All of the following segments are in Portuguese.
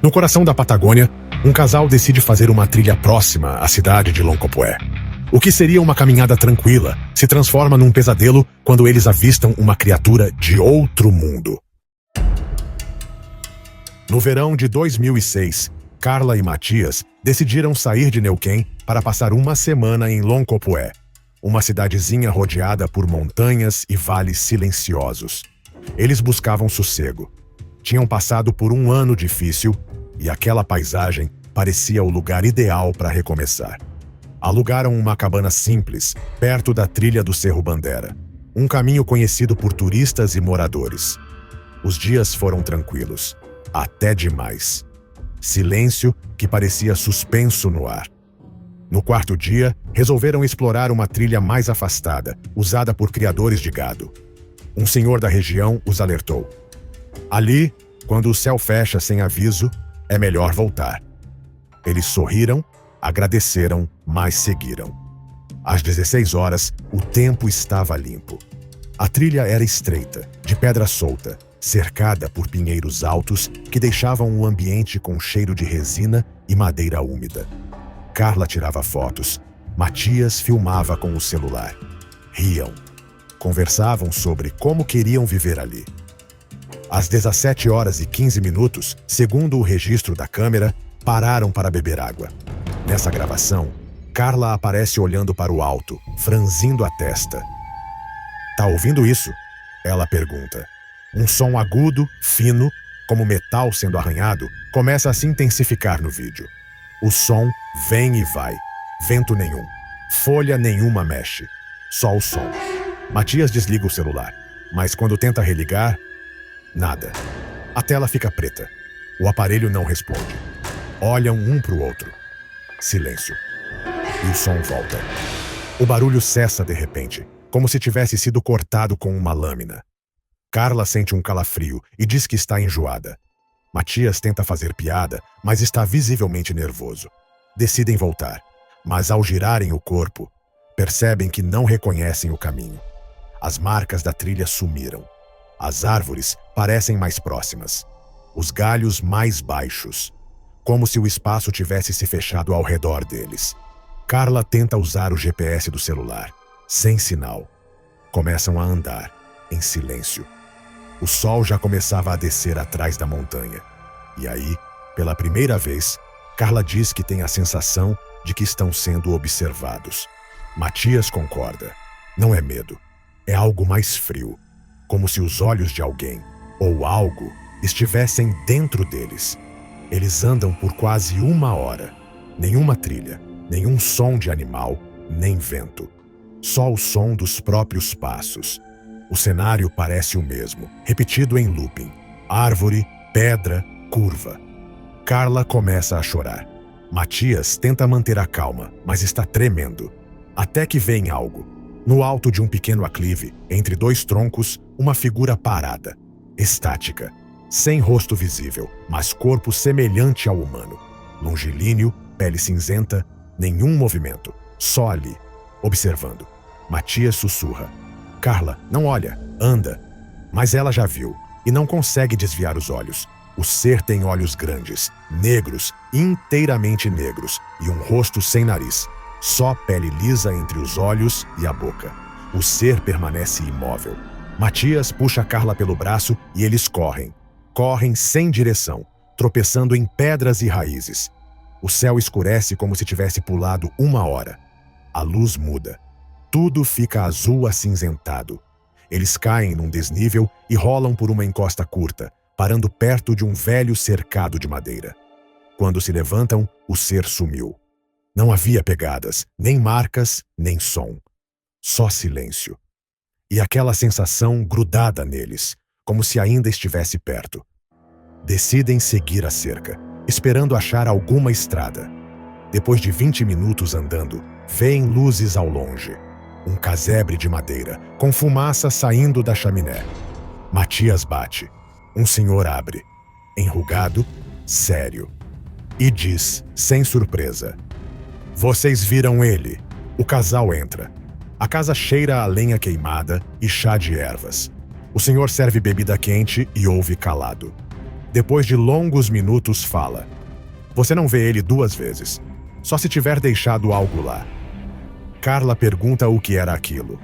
No coração da Patagônia, um casal decide fazer uma trilha próxima à cidade de Loncopué. O que seria uma caminhada tranquila se transforma num pesadelo quando eles avistam uma criatura de outro mundo. No verão de 2006, Carla e Matias decidiram sair de Neuquén para passar uma semana em Loncopué, uma cidadezinha rodeada por montanhas e vales silenciosos. Eles buscavam sossego. Tinham passado por um ano difícil e aquela paisagem parecia o lugar ideal para recomeçar. Alugaram uma cabana simples, perto da trilha do Cerro Bandeira, um caminho conhecido por turistas e moradores. Os dias foram tranquilos, até demais. Silêncio que parecia suspenso no ar. No quarto dia, resolveram explorar uma trilha mais afastada, usada por criadores de gado. Um senhor da região os alertou. Ali, quando o céu fecha sem aviso, é melhor voltar. Eles sorriram, agradeceram, mas seguiram. Às 16 horas, o tempo estava limpo. A trilha era estreita, de pedra solta, cercada por pinheiros altos que deixavam o ambiente com cheiro de resina e madeira úmida. Carla tirava fotos. Matias filmava com o celular. Riam. Conversavam sobre como queriam viver ali. Às 17 horas e 15 minutos, segundo o registro da câmera, pararam para beber água. Nessa gravação, Carla aparece olhando para o alto, franzindo a testa. "Tá ouvindo isso?" Ela pergunta. Um som agudo, fino, como metal sendo arranhado, começa a se intensificar no vídeo. O som vem e vai. Vento nenhum. Folha nenhuma mexe. Só o som. Matias desliga o celular, mas quando tenta religar, nada. A tela fica preta. O aparelho não responde. Olham um para o outro. Silêncio. E o som volta. O barulho cessa de repente, como se tivesse sido cortado com uma lâmina. Carla sente um calafrio e diz que está enjoada. Matias tenta fazer piada, mas está visivelmente nervoso. Decidem voltar, mas ao girarem o corpo, percebem que não reconhecem o caminho. As marcas da trilha sumiram. As árvores parecem mais próximas. Os galhos mais baixos, como se o espaço tivesse se fechado ao redor deles. Carla tenta usar o GPS do celular, sem sinal. Começam a andar, em silêncio. O sol já começava a descer atrás da montanha. E aí, pela primeira vez, Carla diz que tem a sensação de que estão sendo observados. Matias concorda. Não é medo. É algo mais frio. Como se os olhos de alguém, ou algo, estivessem dentro deles. Eles andam por quase uma hora. Nenhuma trilha, nenhum som de animal, nem vento. Só o som dos próprios passos. O cenário parece o mesmo, repetido em looping. Árvore, pedra, curva. Carla começa a chorar. Matias tenta manter a calma, mas está tremendo. Até que vem algo. No alto de um pequeno aclive, entre dois troncos, uma figura parada, estática, sem rosto visível, mas corpo semelhante ao humano. Longilíneo, pele cinzenta, nenhum movimento, só ali, observando. Matias sussurra. Carla, não olha, anda. Mas ela já viu, e não consegue desviar os olhos. O ser tem olhos grandes, negros, inteiramente negros, e um rosto sem nariz. Só pele lisa entre os olhos e a boca. O ser permanece imóvel. Matias puxa Carla pelo braço e eles correm. Correm sem direção, tropeçando em pedras e raízes. O céu escurece como se tivesse pulado uma hora. A luz muda. Tudo fica azul acinzentado. Eles caem num desnível e rolam por uma encosta curta, parando perto de um velho cercado de madeira. Quando se levantam, o ser sumiu. Não havia pegadas, nem marcas, nem som. Só silêncio. E aquela sensação grudada neles, como se ainda estivesse perto. Decidem seguir a cerca, esperando achar alguma estrada. Depois de 20 minutos andando, veem luzes ao longe. Um casebre de madeira, com fumaça saindo da chaminé. Matias bate. Um senhor abre. Enrugado, sério. E diz, sem surpresa. Vocês viram ele. O casal entra. A casa cheira a lenha queimada e chá de ervas. O senhor serve bebida quente e ouve calado. Depois de longos minutos, fala. Você não vê ele 2 vezes. Só se tiver deixado algo lá. Carla pergunta o que era aquilo.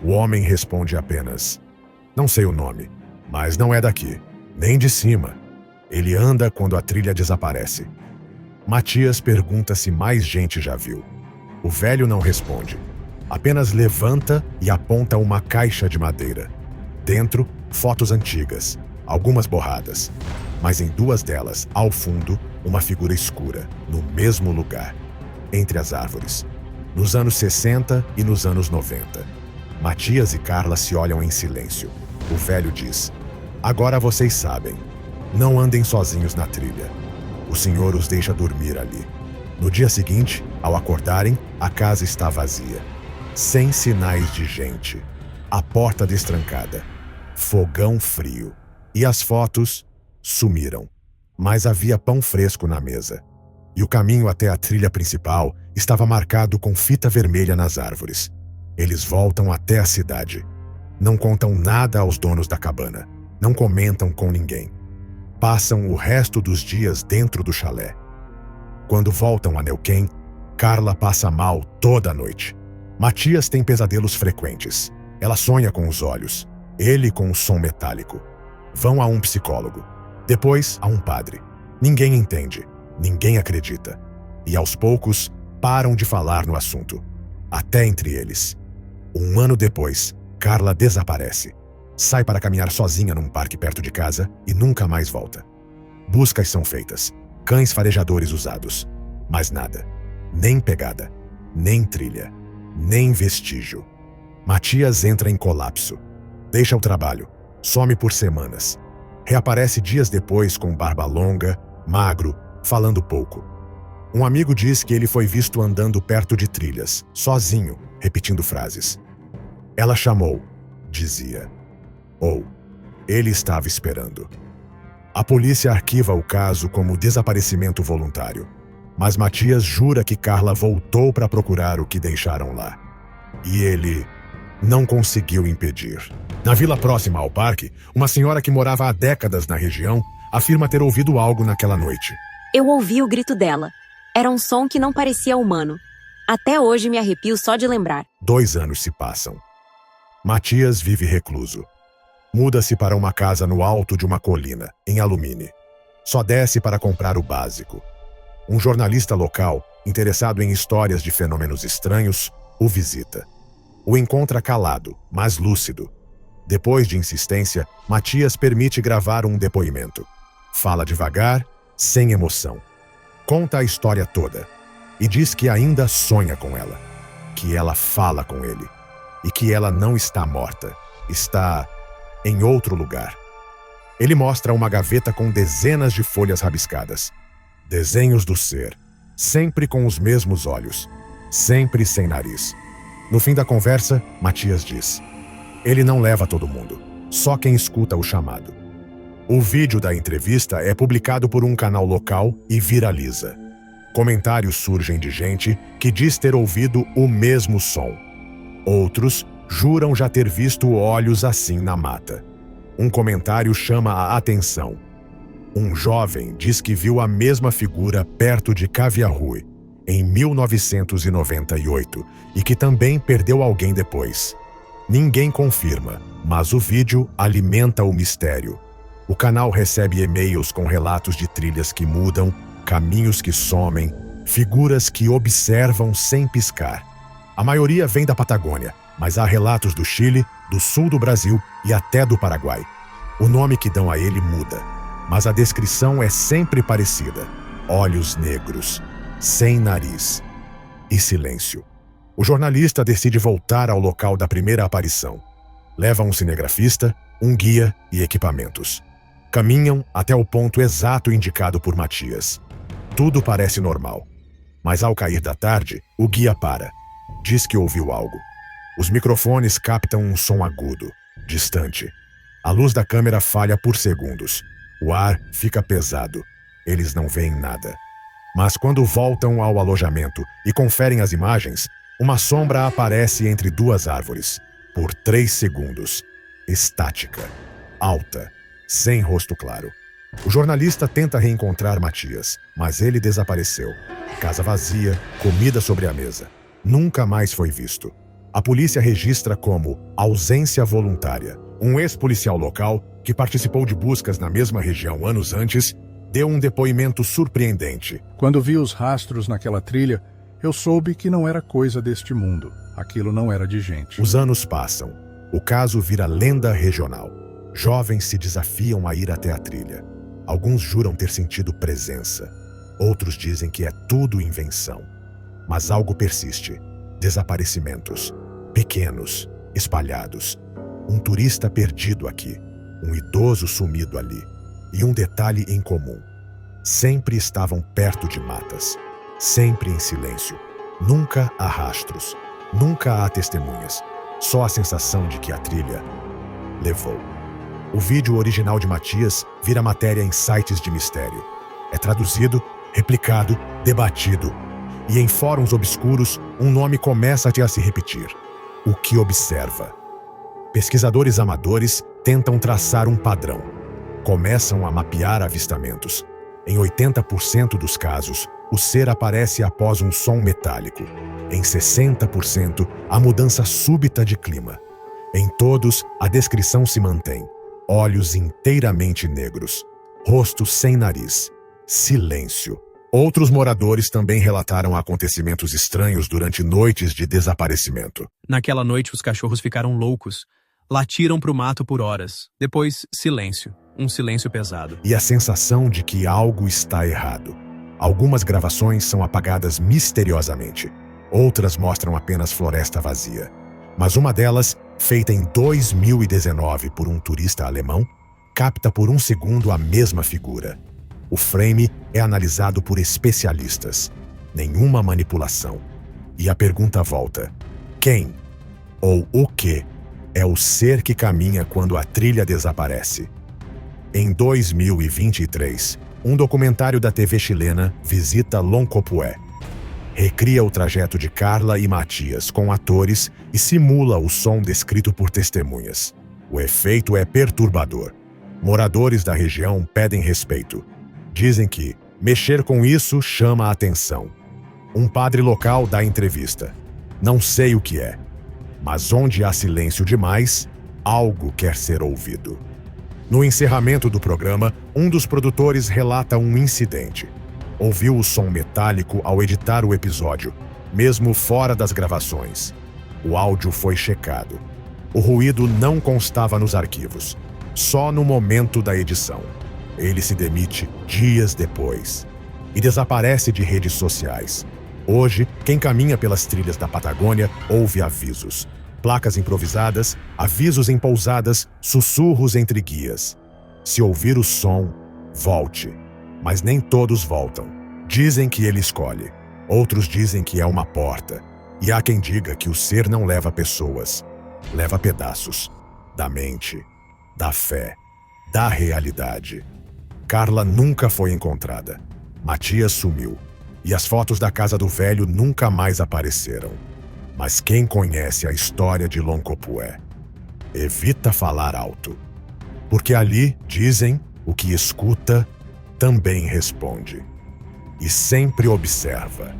O homem responde apenas: não sei o nome, mas não é daqui, nem de cima. Ele anda quando a trilha desaparece. Matias pergunta se mais gente já viu. O velho não responde. Apenas levanta e aponta uma caixa de madeira. Dentro, fotos antigas, algumas borradas. Mas em 2 delas, ao fundo, uma figura escura, no mesmo lugar, entre as árvores. Nos anos 60 e nos anos 90. Matias e Carla se olham em silêncio. O velho diz: agora vocês sabem. Não andem sozinhos na trilha. O senhor os deixa dormir ali. No dia seguinte, ao acordarem, a casa está vazia. Sem sinais de gente. A porta destrancada. Fogão frio. E as fotos sumiram. Mas havia pão fresco na mesa. E o caminho até a trilha principal estava marcado com fita vermelha nas árvores. Eles voltam até a cidade. Não contam nada aos donos da cabana. Não comentam com ninguém. Passam o resto dos dias dentro do chalé. Quando voltam a Neuquén, Carla passa mal toda a noite. Matias tem pesadelos frequentes. Ela sonha com os olhos. Ele com o som metálico. Vão a um psicólogo. Depois a um padre. Ninguém entende. Ninguém acredita. E aos poucos, param de falar no assunto. Até entre eles. 1 ano depois, Carla desaparece. Sai para caminhar sozinha num parque perto de casa e nunca mais volta. Buscas são feitas. Cães farejadores usados. Mas nada. Nem pegada. Nem trilha. Nem vestígio. Matias entra em colapso. Deixa o trabalho. Some por semanas. Reaparece dias depois com barba longa, magro, falando pouco. Um amigo diz que ele foi visto andando perto de trilhas, sozinho, repetindo frases. Ela chamou, dizia. Ou, ele estava esperando. A polícia arquiva o caso como desaparecimento voluntário, mas Matias jura que Carla voltou para procurar o que deixaram lá. E ele não conseguiu impedir. Na vila próxima ao parque, uma senhora que morava há décadas na região afirma ter ouvido algo naquela noite. Eu ouvi o grito dela. Era um som que não parecia humano. Até hoje me arrepio só de lembrar. 2 anos se passam. Matias vive recluso. Muda-se para uma casa no alto de uma colina, em Alumine. Só desce para comprar o básico. Um jornalista local, interessado em histórias de fenômenos estranhos, o visita. O encontra calado, mas lúcido. Depois de insistência, Matias permite gravar um depoimento. Fala devagar, sem emoção. Conta a história toda. E diz que ainda sonha com ela. Que ela fala com ele. E que ela não está morta. Está em outro lugar. Ele mostra uma gaveta com dezenas de folhas rabiscadas. Desenhos do ser. Sempre com os mesmos olhos. Sempre sem nariz. No fim da conversa, Matias diz: ele não leva todo mundo. Só quem escuta o chamado. O vídeo da entrevista é publicado por um canal local e viraliza. Comentários surgem de gente que diz ter ouvido o mesmo som. Outros juram já ter visto olhos assim na mata. Um comentário chama a atenção. Um jovem diz que viu a mesma figura perto de Caviarrui, em 1998, e que também perdeu alguém depois. Ninguém confirma, mas o vídeo alimenta o mistério. O canal recebe e-mails com relatos de trilhas que mudam, caminhos que somem, figuras que observam sem piscar. A maioria vem da Patagônia, mas há relatos do Chile, do sul do Brasil e até do Paraguai. O nome que dão a ele muda, mas a descrição é sempre parecida. Olhos negros, sem nariz e silêncio. O jornalista decide voltar ao local da primeira aparição. Leva um cinegrafista, um guia e equipamentos. Caminham até o ponto exato indicado por Matias. Tudo parece normal. Mas ao cair da tarde, o guia para. Diz que ouviu algo. Os microfones captam um som agudo, distante. A luz da câmera falha por segundos. O ar fica pesado. Eles não veem nada. Mas quando voltam ao alojamento e conferem as imagens, uma sombra aparece entre 2 árvores. Por 3 segundos. Estática. Alta. Sem rosto claro. O jornalista tenta reencontrar Matias, mas ele desapareceu. Casa vazia, comida sobre a mesa. Nunca mais foi visto. A polícia registra como ausência voluntária. Um ex-policial local, que participou de buscas na mesma região anos antes, deu um depoimento surpreendente. Quando vi os rastros naquela trilha, eu soube que não era coisa deste mundo. Aquilo não era de gente. Os anos passam. O caso vira lenda regional. Jovens se desafiam a ir até a trilha. Alguns juram ter sentido presença. Outros dizem que é tudo invenção. Mas algo persiste. Desaparecimentos. Pequenos, espalhados. Um turista perdido aqui. Um idoso sumido ali. E um detalhe em comum. Sempre estavam perto de matas. Sempre em silêncio. Nunca há rastros. Nunca há testemunhas. Só a sensação de que a trilha levou. O vídeo original de Matias vira matéria em sites de mistério. É traduzido, replicado, debatido. E em fóruns obscuros, um nome começa a se repetir. O que observa. Pesquisadores amadores tentam traçar um padrão. Começam a mapear avistamentos. Em 80% dos casos, o ser aparece após um som metálico. Em 60%, a mudança súbita de clima. Em todos, a descrição se mantém. Olhos inteiramente negros. Rosto sem nariz. Silêncio. Outros moradores também relataram acontecimentos estranhos durante noites de desaparecimento. Naquela noite, os cachorros ficaram loucos. Latiram para o mato por horas. Depois, silêncio. Um silêncio pesado. E a sensação de que algo está errado. Algumas gravações são apagadas misteriosamente. Outras mostram apenas floresta vazia. Mas uma delas, feita em 2019 por um turista alemão, capta por um segundo a mesma figura. O frame é analisado por especialistas. Nenhuma manipulação. E a pergunta volta: quem ou o que é o ser que caminha quando a trilha desaparece? Em 2023, um documentário da TV chilena visita Loncopué. Recria o trajeto de Carla e Matias com atores e simula o som descrito por testemunhas. O efeito é perturbador. Moradores da região pedem respeito. Dizem que mexer com isso chama a atenção. Um padre local dá entrevista. Não sei o que é, mas onde há silêncio demais, algo quer ser ouvido. No encerramento do programa, um dos produtores relata um incidente. Ouviu o som metálico ao editar o episódio, mesmo fora das gravações. O áudio foi checado. O ruído não constava nos arquivos, só no momento da edição. Ele se demite dias depois e desaparece de redes sociais. Hoje, quem caminha pelas trilhas da Patagônia ouve avisos. Placas improvisadas, avisos em pousadas, sussurros entre guias. Se ouvir o som, volte. Mas nem todos voltam. Dizem que ele escolhe. Outros dizem que é uma porta. E há quem diga que o ser não leva pessoas. Leva pedaços. Da mente, da fé, da realidade. Carla nunca foi encontrada. Matias sumiu. E as fotos da casa do velho nunca mais apareceram. Mas quem conhece a história de Loncopué evita falar alto. Porque ali, dizem, o que escuta também responde. E sempre observa.